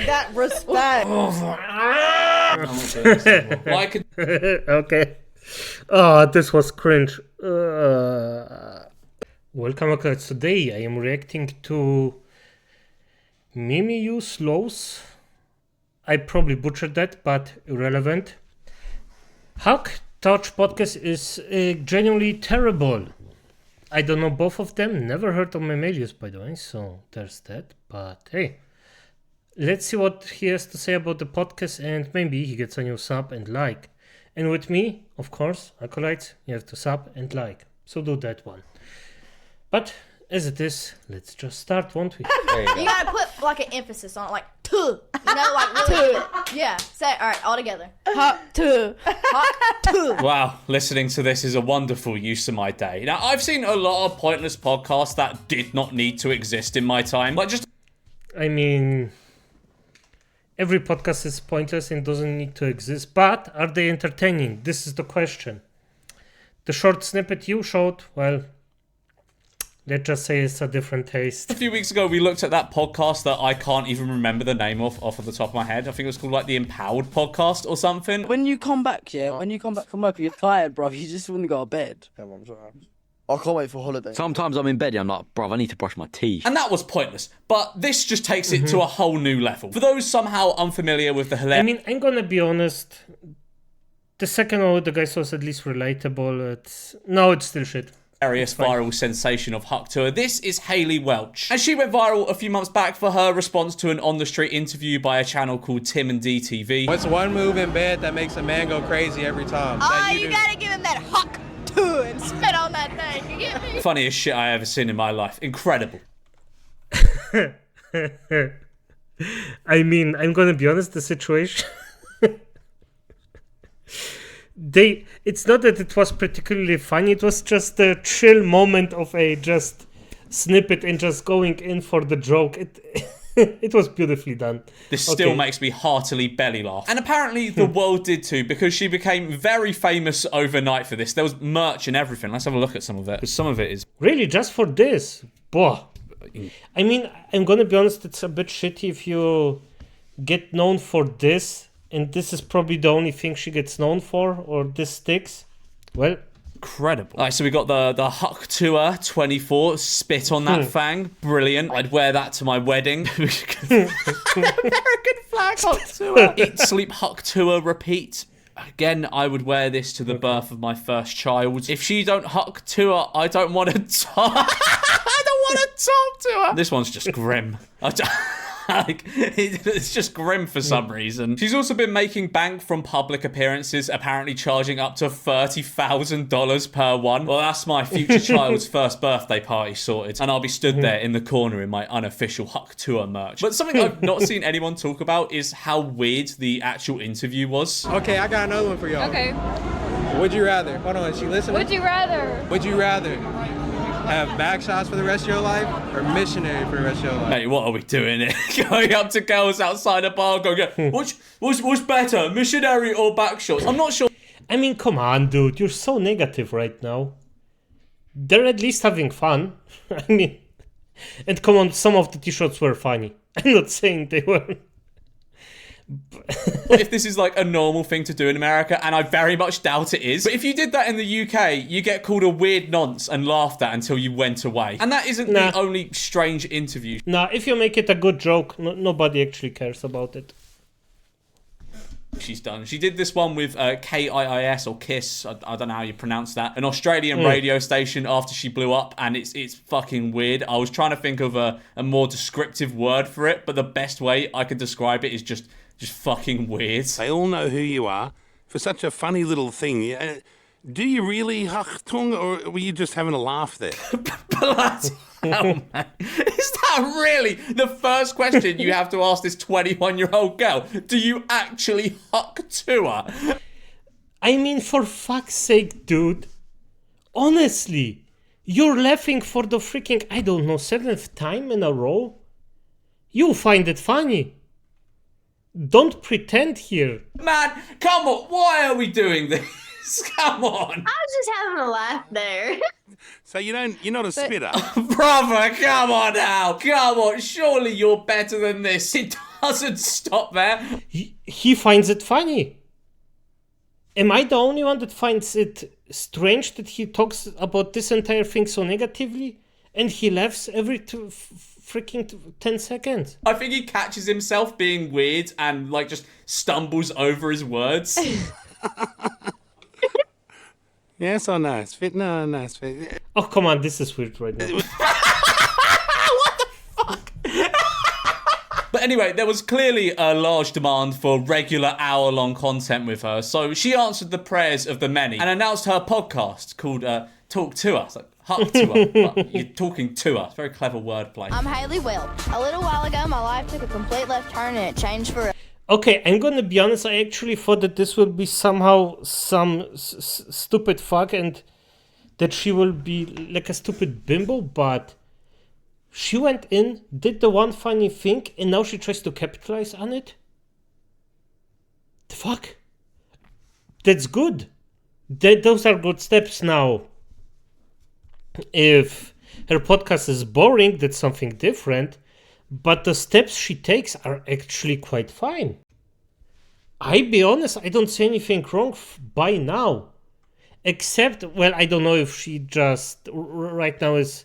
That respect. Okay. Oh, this was cringe. Welcome, guys. Today I am reacting to Mimiu Slows. I probably butchered that, but irrelevant. Talk Tuah podcast is genuinely terrible. I don't know both of them. Never heard of Memelius, by the way, so there's that. But hey, let's see what he has to say about the podcast, and maybe he gets a new sub and like. And with me, of course, acolytes, you have to sub and like. So do that one. But as it is, let's just start, won't we? You gotta put like an emphasis on it, like tuh. You know, like really. Yeah. Say it. All right, all together. Hot tuh. Hot tuh. Wow, listening to this is a wonderful use of my day. Now, I've seen a lot of pointless podcasts that did not need to exist in my time. Like, just... I mean, every podcast is pointless and doesn't need to exist, but are they entertaining? This is the question. The short snippet you showed, well, let's just say it's a different taste. A few weeks ago, we looked at that podcast that I can't even remember the name of off of the top of my head. I think it was called, like, the Empowered Podcast or something. When you come back, when you come back from work, you're tired, bro. You just want to go to bed. Yeah, I'm sorry. I can't wait for holiday. Sometimes I'm in bed and I'm like, bruv, I need to brush my teeth. And that was pointless. But this just takes it to a whole new level. For those somehow unfamiliar with the hilarious... I mean, I'm gonna be honest. The second one with the guys was at least relatable. No, it's still shit. Viral sensation of Talk Tuah. This is Hayley Welch. And she went viral a few months back for her response to an on-the-street interview by a channel called Tim and DTV. What's one move in bed that makes a man go crazy every time? Oh, you gotta give him that hot tuh and spit on that thing. You get me? Funniest shit I ever seen in my life. Incredible. I mean, I'm gonna be honest, the situation... It's not that it was particularly funny, it was just a chill moment of a just snippet and just going in for the joke. It was beautifully done. This still makes me heartily belly laugh. And apparently the world did too, because she became very famous overnight for this. There was merch and everything. Let's have a look at some of it, because some of it is... Really, just for this? Boah. I mean, I'm gonna be honest, it's a bit shitty if you get known for this, and this is probably the only thing she gets known for, or this sticks. Well, incredible. Alright, so we got the Talk Tuah 24, spit on that fang. Brilliant. I'd wear that to my wedding. American flag Talk Tuah. Eat, sleep, Talk Tuah, repeat. Again, I would wear this to the birth of my first child. If she don't Talk Tuah, I don't want to talk. I don't want to talk to her. This one's just grim. Like, it's just grim for some reason. She's also been making bank from public appearances, apparently charging up to $30,000 per one. Well, that's my future child's first birthday party sorted, and I'll be stood there in the corner in my unofficial Talk Tuah merch. But something I've not seen anyone talk about is how weird the actual interview was. Okay, I got another one for y'all. Okay. Would you rather? Hold on, is she listening? Would you rather? Would you rather have back shots for the rest of your life or missionary for the rest of your life? Mate, what are we doing here? Going up to girls outside a bar going, what's better, missionary or back shots? I'm not sure. I mean, come on, dude. You're so negative right now. They're at least having fun. I mean, and come on, some of the t-shirts were funny. I'm not saying they were. If this is like a normal thing to do in America, and I very much doubt it is, but if you did that in the UK, you get called a weird nonce and laughed at until you went away. And that isn't the only strange interview. Nah, if you make it a good joke, nobody actually cares about it. She's done. She did this one with KIIS or KISS, I don't know how you pronounce that, an Australian radio station after she blew up, and it's fucking weird. I was trying to think of a more descriptive word for it, but the best way I could describe it is just fucking weird. They all know who you are for such a funny little thing. Do you really, Hachtung, or were you just having a laugh there? Bloody hell, man. Is that really the first question you have to ask this 21-year-old girl? Do you actually Talk Tuah? I mean, for fuck's sake, dude. Honestly, you're laughing for the freaking, I don't know, 7th time in a row? You find it funny. Don't pretend here. Man, come on, why are we doing this? Come on. I was just having a laugh there. So you're not a spitter. Brother, come on now. Come on. Surely you're better than this. It doesn't stop there. He finds it funny. Am I the only one that finds it strange that he talks about this entire thing so negatively? And he laughs every freaking 10 seconds. I think he catches himself being weird and like just stumbles over his words. Yes or no? It's fit. No, it's fit. Oh, come on, this is weird right now. What the fuck? But anyway, there was clearly a large demand for regular hour-long content with her, so she answered the prayers of the many and announced her podcast called Talk Tuah. It's like, Talk Tuah, but you're talking to us. Very clever wordplay. I'm Haley Will. A little while ago, my life took a complete left turn and it changed forever. Okay, I'm gonna be honest, I actually thought that this would be somehow some stupid fuck and that she will be like a stupid bimbo, but she went in, did the one funny thing, and now she tries to capitalize on it? The fuck? That's good. Those are good steps now. If her podcast is boring, that's something different. But the steps she takes are actually quite fine. I be honest, I don't see anything wrong by now. Except, well, I don't know if she just right now is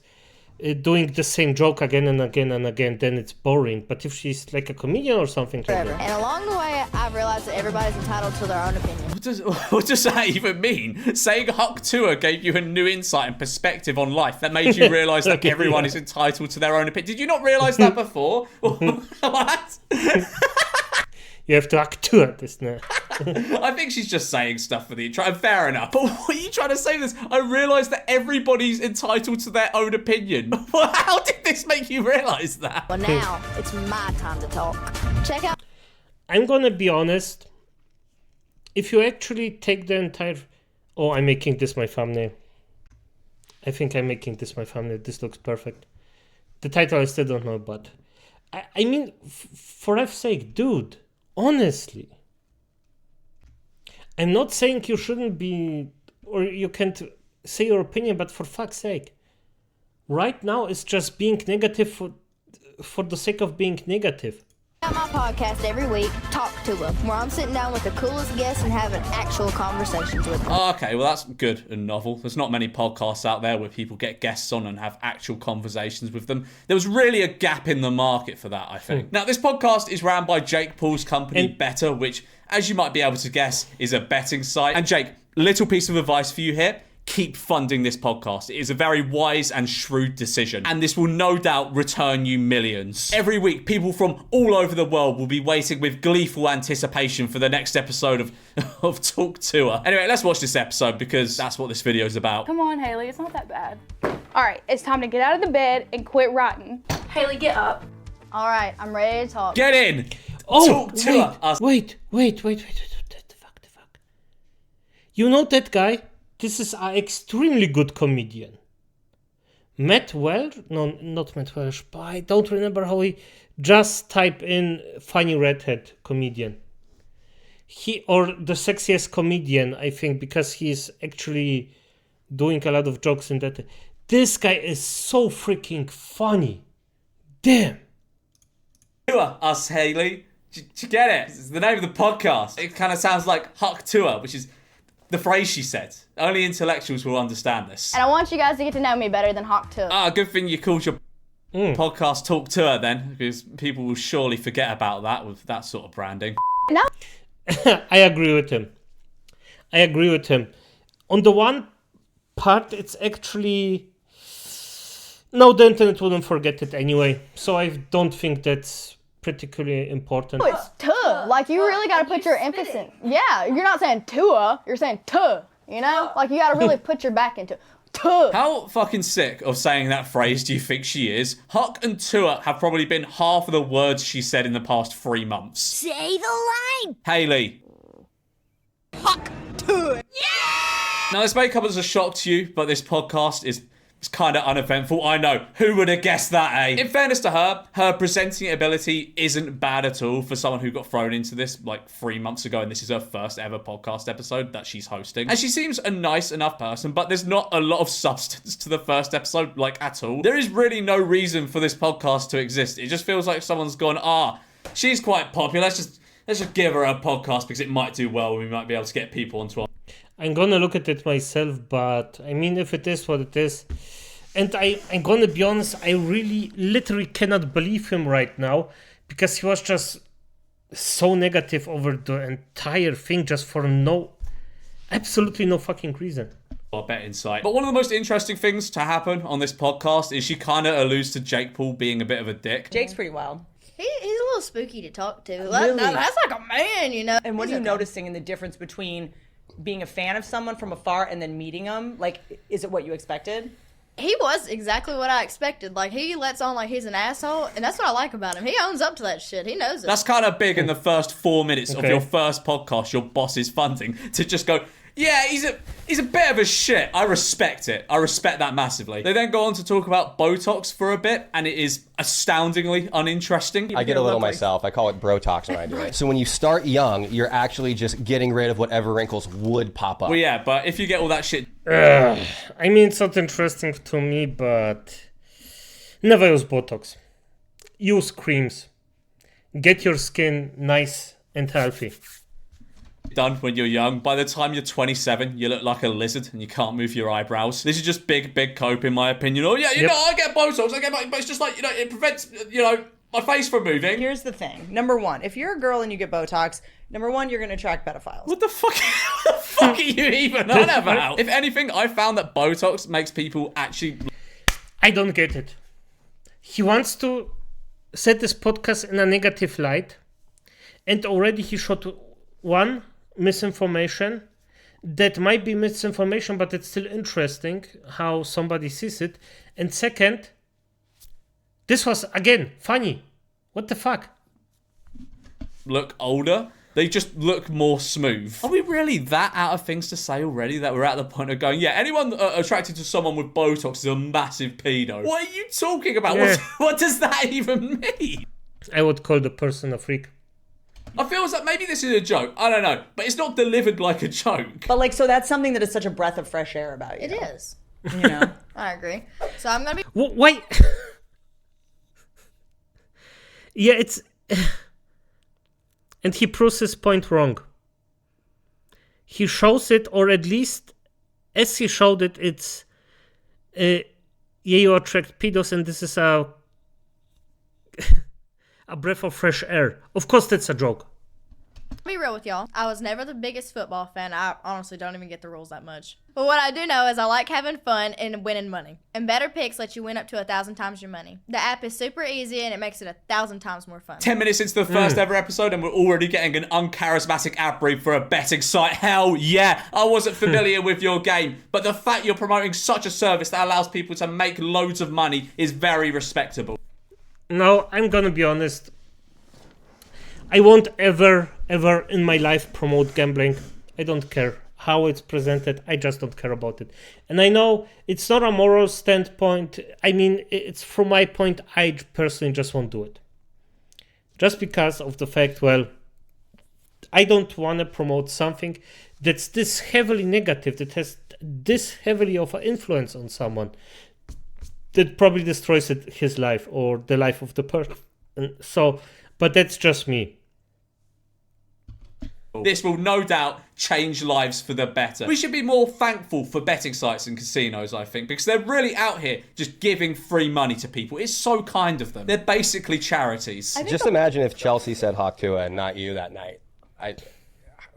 doing the same joke again and again and again, then it's boring. But if she's like a comedian or something like that. And along the way, I've realized that everybody's entitled to their own opinion. What does that even mean? Saying Talk Tuah gave you a new insight and perspective on life that made you realise that everyone is entitled to their own opinion. Did you not realise that before? What? You have to act to it, isn't it? I think she's just saying stuff for the intro. Fair enough. But what are you trying to say this? I realised that everybody's entitled to their own opinion. How did this make you realise that? Well, now it's my time to talk. Check out. I'm gonna be honest. If you actually take the entire... Oh, I'm making this my thumbnail. I think I'm making this my thumbnail. This looks perfect. The title I still don't know, but... I mean, for F's sake, dude. Honestly. I'm not saying you shouldn't be... Or you can't say your opinion, but for fuck's sake. Right now, it's just being negative for the sake of being negative. My podcast every week, Talk Tuah, where I'm sitting down with the coolest guests and having actual conversations with them. Okay, well that's good and novel. There's not many podcasts out there where people get guests on and have actual conversations with them. There was really a gap in the market for that, I think. Now, this podcast is ran by Jake Paul's company, Better, which, as you might be able to guess, is a betting site. And Jake, little piece of advice for you here. Keep funding this podcast. It is a very wise and shrewd decision, and this will no doubt return you millions. Every week, people from all over the world will be waiting with gleeful anticipation for the next episode of Talk Tuah. Anyway, let's watch this episode because that's what this video is about. Come on, Haley, it's not that bad. All right, it's time to get out of the bed and quit rotting. Haley, get up. All right, I'm ready to talk. Get in. Oh, Talk Tuah. wait. The fuck. You know that guy? This is an extremely good comedian. Matt Welsh? No, not Matt Welsh, but I don't remember how he... Just type in funny redhead comedian. Or the sexiest comedian, I think, because he's actually doing a lot of jokes in that. This guy is so freaking funny. Damn. Us, Haley. Do you get it? It's the name of the podcast. It kind of sounds like Talk Tuah, which is the phrase she said. Only intellectuals will understand this. And I want you guys to get to know me better than Talk Tuah. Ah, good thing you called your podcast Talk Tuah then, because people will surely forget about that with that sort of branding. No. I agree with him. On the one part, it's actually... No, the internet wouldn't forget it anyway. So I don't think that's particularly important. Oh, it's tuh. Like, you really got to put your emphasis. Yeah, you're not saying tuah, you're saying tuh. You know? Like, you got to really put your back into it. Tuh. How fucking sick of saying that phrase do you think she is? Huck and Tuah have probably been half of the words she said in the past 3 months. Say the line. Haley. Talk Tuah. Now, this may come as a shock to you, but this podcast is It's kind of uneventful. I know. Who would have guessed that, eh? In fairness to her, her presenting ability isn't bad at all for someone who got thrown into this like 3 months ago, and this is her first ever podcast episode that she's hosting. And she seems a nice enough person, but there's not a lot of substance to the first episode, like, at all. There is really no reason for this podcast to exist. It just feels like someone's gone, she's quite popular. Let's just give her a podcast because it might do well. We might be able to get people onto our... I'm gonna look at it myself, but I mean, if it is what it is, and I'm gonna be honest, I really literally cannot believe him right now, because he was just so negative over the entire thing just for absolutely no fucking reason. Our betting site. But one of the most interesting things to happen on this podcast is she kind of alludes to Jake Paul being a bit of a dick. Jake's pretty wild. He's a little spooky to talk to. Really? That's like a man, you know. And what are you noticing in the difference between being a fan of someone from afar and then meeting them? Like, is it what you expected? He was exactly what I expected. Like, he lets on like he's an asshole, and that's what I like about him. He owns up to that shit. He knows it. That's kind of big in the first 4 minutes of your first podcast your boss is funding to just go, yeah, he's a bit of a shit. I respect it. I respect that massively. They then go on to talk about Botox for a bit, and it is astoundingly uninteresting. I get a little myself. I call it Brotox when I do it. So when you start young, you're actually just getting rid of whatever wrinkles would pop up. Well, yeah, but if you get all that shit... I mean, it's not interesting to me, but never use Botox. Use creams. Get your skin nice and healthy. Done when you're young. By the time you're 27, you look like a lizard and you can't move your eyebrows. This is just big cope in my opinion. Oh yeah, you know, I get Botox, but it's just like, you know, it prevents, you know, my face from moving. Here's the thing. Number one, if you're a girl and you get Botox, number one, you're going to attract pedophiles. What the fuck are you even on about? If anything, I found that Botox makes people actually... I don't get it. He wants to set this podcast in a negative light, and already he shot one misinformation that might be misinformation, but it's still interesting how somebody sees it. And second, this was again funny. What the fuck? Look older. They just look more smooth. Are we really that out of things to say already that we're at the point of going, yeah, anyone attracted to someone with Botox is a massive pedo? What are you talking about? Yeah. What does that even mean? I would call the person a freak. I feel as like maybe this is a joke. I don't know. But it's not delivered like a joke. But like, so that's something that is such a breath of fresh air about you. It is. You know? I agree. So I'm going to be... Wait. Yeah, it's... And he proves his point wrong. He shows it, or at least as he showed it, it's... yeah, you attract pedos, and this is a breath of fresh air. Of course, that's a joke. Be real with y'all. I was never the biggest football fan. I honestly don't even get the rules that much. But what I do know is I like having fun and winning money. And Better Picks lets you win up to 1,000 times your money. The app is super easy and it makes it 1,000 times more fun. 10 minutes into the first ever episode and we're already getting an uncharismatic ad brief for a betting site. Hell yeah, I wasn't familiar with your game, but the fact you're promoting such a service that allows people to make loads of money is very respectable. No, I'm gonna be honest. I won't ever in my life promote gambling. I don't care how it's presented. I just don't care about it. And I know it's not a moral standpoint. I mean, it's from my point, I personally just won't do it. Just because of the fact, well, I don't want to promote something that's this heavily negative, that has this heavily of an influence on someone, that probably destroys his life or the life of the person. So, but that's just me. This will no doubt change lives for the better. We should be more thankful for betting sites and casinos, I think, because they're really out here just giving free money to people. It's so kind of them. They're basically charities. Just imagine if Chelsea said Talk Tuah and not you that night.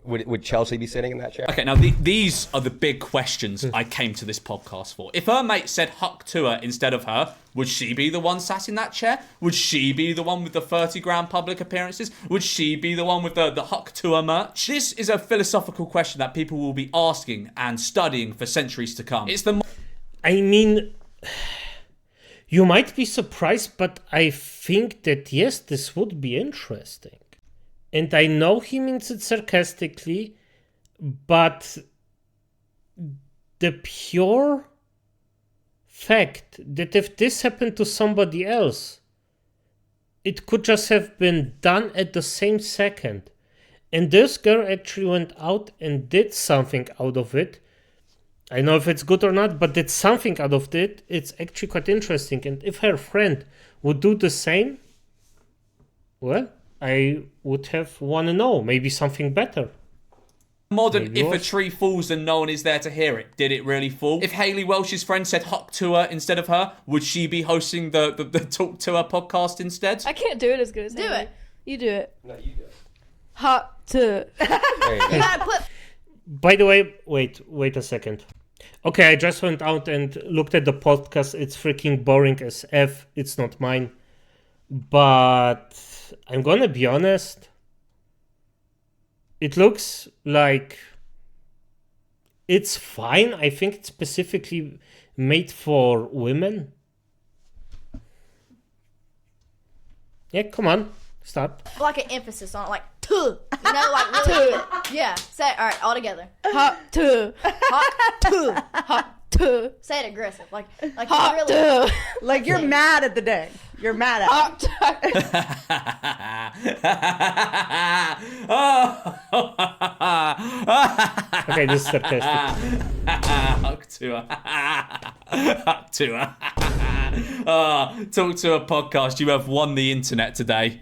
Would Chelsea be sitting in that chair? Okay, now these are the big questions I came to this podcast for. If her mate said Talk Tuah instead of her, would she be the one sat in that chair? Would she be the one with the 30 grand public appearances? Would she be the one with the Talk Tuah merch? This is a philosophical question that people will be asking and studying for centuries to come. It's the... I mean, you might be surprised, but I think that yes, this would be interesting. And I know he means it sarcastically, but the pure fact that if this happened to somebody else, it could just have been done at the same second. And this girl actually went out and did something out of it. I don't know if it's good or not, but did something out of it. It's actually quite interesting. And if her friend would do the same, well, I would have want to know. Maybe something better. Modern, Maybe if yours. a tree falls and no one is there to hear it, did it really fall? If Hayley Welsh's friend said Talk Tuah instead of her, would she be hosting the Talk Tuah podcast instead? I can't do it as good as Do Haley. it. You do it. No, you do it. Hot to. There you go. You gotta put. By the way, wait a second. Okay, I just went out and looked at the podcast. It's freaking boring as F. It's not mine. But I'm gonna be honest. It looks like it's fine. I think it's specifically made for women. Yeah, come on. Start. Like an emphasis on it, like tuh. You know, like really. Yeah. Say it. All right, all together. Hot to. Hot tuh. Hot to. Say it aggressive, like Hot really. to. Like you're mad at the day. You're mad at it. Hot to. Okay, this is sarcastic. Talk Tuah. Talk Tuah. Talk to a podcast. You have won the internet today.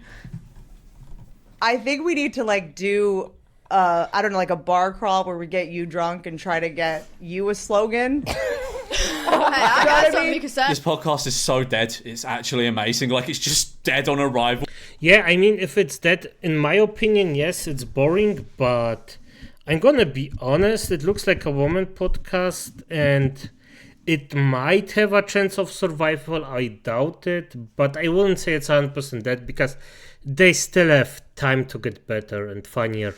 I think we need to like do I don't know, like a bar crawl where we get you drunk and try to get you a slogan. Hey, I got something you can say. This podcast is so dead. It's actually amazing. Like, it's just dead on arrival. Yeah, I mean, if it's that, in my opinion, yes, it's boring, but I'm gonna be honest, it looks like a woman podcast, and it might have a chance of survival. I doubt it, but I wouldn't say it's 100% dead, because they still have time to get better and funnier.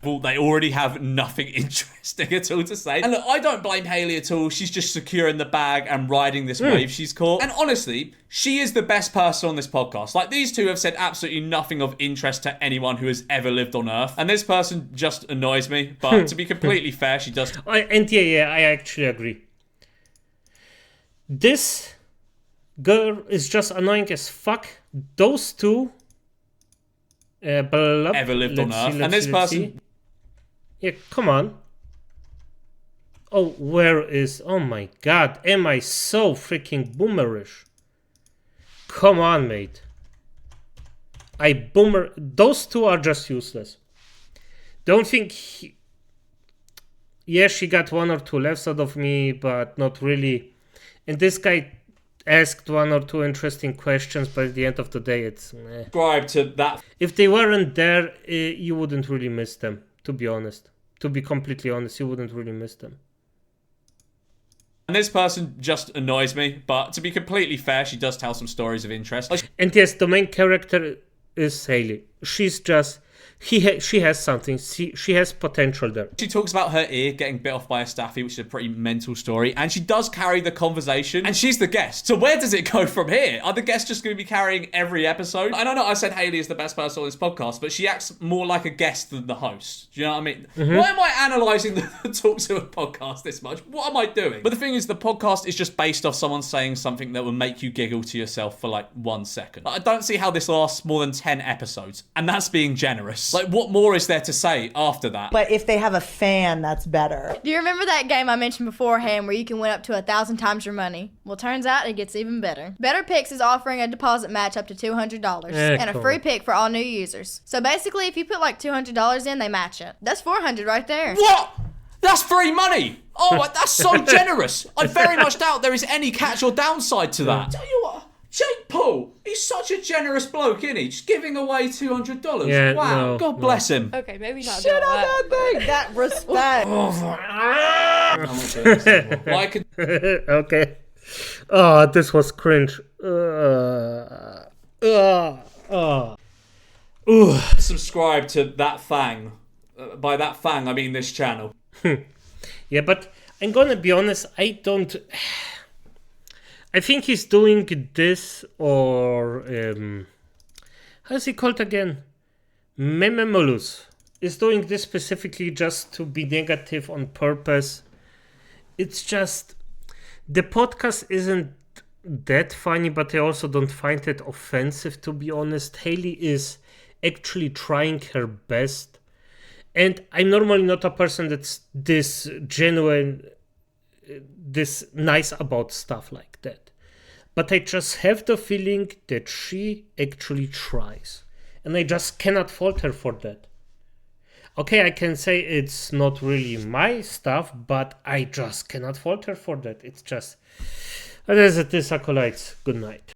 They already have nothing interesting at all to say. And look, I don't blame Hayley at all. She's just securing the bag and riding this wave she's caught. And honestly, she is the best person on this podcast. Like, these two have said absolutely nothing of interest to anyone who has ever lived on Earth. And this person just annoys me. But to be completely fair, she does. And yeah, I actually agree. This girl is just annoying as fuck. Those two... ever lived on Earth. And this person... Yeah, come on. Oh, where is... Oh my god, am I so freaking boomerish? Come on, mate. Those two are just useless. Don't think... Yeah, she got 1 or 2 laughs out of me, but not really. And this guy asked 1 or 2 interesting questions, but at the end of the day, it's... Subscribe to that. If they weren't there, you wouldn't really miss them, to be honest. To be completely honest, you wouldn't really miss them. And this person just annoys me, but to be completely fair, she does tell some stories of interest. And yes, the main character is Hayley. She's just... She has something. She has potential there. She talks about her ear getting bit off by a staffy, which is a pretty mental story. And she does carry the conversation. And she's the guest. So where does it go from here? Are the guests just going to be carrying every episode? I know I said Hayley is the best person on this podcast, but she acts more like a guest than the host. Do you know what I mean? Why am I analysing the Talk Tuah podcast this much? What am I doing? But the thing is, the podcast is just based off someone saying something that will make you giggle to yourself for like 1 second. I don't see how this lasts more than 10 episodes. And that's being generous. Like, what more is there to say after that? But if they have a fan, that's better. Do you remember that game I mentioned beforehand where you can win up to 1,000 times your money? Well, turns out it gets even better. Better Picks is offering a deposit match up to $200 and a free pick for all new users. So basically, if you put like $200 in, they match it. That's $400 right there. What? That's free money! Oh, that's so generous! I very much doubt there is any catch or downside to that. Tell you what, Jake Paul, he's such a generous bloke, isn't he? Just giving away $200. Yeah, wow, no, God bless him. Okay, maybe not. Shit on that thing! That respect! Why could... Okay. Oh, this was cringe. Subscribe to that fang. By that fang, I mean this channel. Yeah, but I'm gonna be honest, I think he's doing this, or how's he called again? Mememolus is doing this specifically just to be negative on purpose. It's just The podcast isn't that funny, but I also don't find it offensive, to be honest. Haley is actually trying her best. And I'm normally not a person that's this genuine, this nice about stuff like that. But I just have the feeling that she actually tries. And I just cannot fault her for that. Okay, I can say it's not really my stuff, but I just cannot fault her for that. It's just, as it is, acolytes, good night.